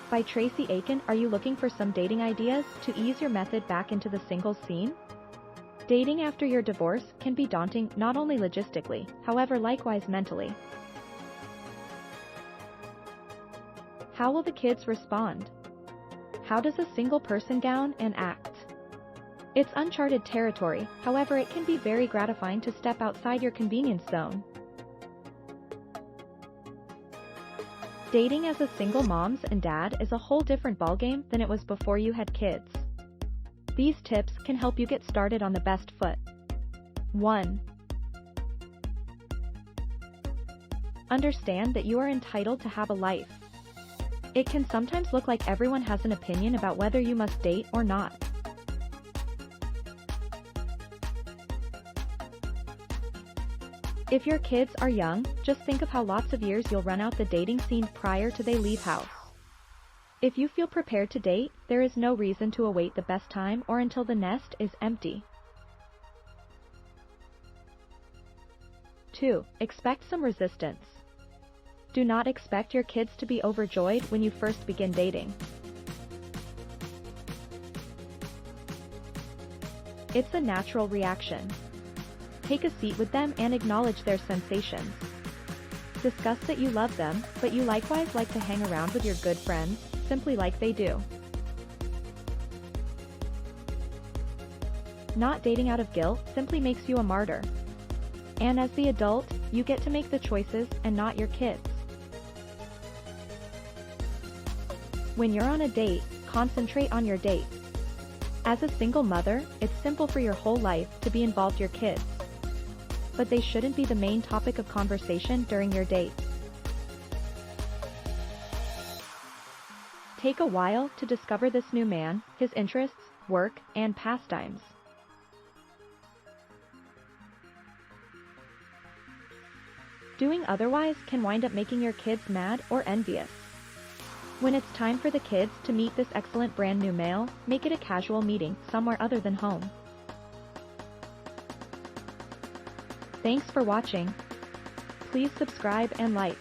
by Tracy Aiken. Are you looking for some dating ideas to ease your method back into the singles scene? Dating after your divorce can be daunting, not only logistically, however likewise mentally. How will the kids respond? How does a single person gown and act? It's uncharted territory, however it can be very gratifying to step outside your convenience zone. Dating as a single moms and dad is a whole different ballgame than it was before you had kids. These tips can help you get started on the best foot. 1. Understand that you are entitled to have a life. It can sometimes look like everyone has an opinion about whether you must date or not. If your kids are young, just think of how lots of years you'll run out the dating scene prior to they leave house. If you feel prepared to date, there is no reason to await the best time or until the nest is empty. 2. Expect some resistance. Do not expect your kids to be overjoyed when you first begin dating. It's a natural reaction. Take a seat with them and acknowledge their sensations. Discuss that you love them, but you likewise like to hang around with your good friends, simply like they do. Not dating out of guilt simply makes you a martyr. And as the adult, you get to make the choices and not your kids. When you're on a date, concentrate on your date. As a single mother, it's simple for your whole life to be involved your kids. But they shouldn't be the main topic of conversation during your date. Take a while to discover this new man, his interests, work, and pastimes. Doing otherwise can wind up making your kids mad or envious. When it's time for the kids to meet this excellent brand new male, make it a casual meeting somewhere other than home. Thanks for watching. Please subscribe and like.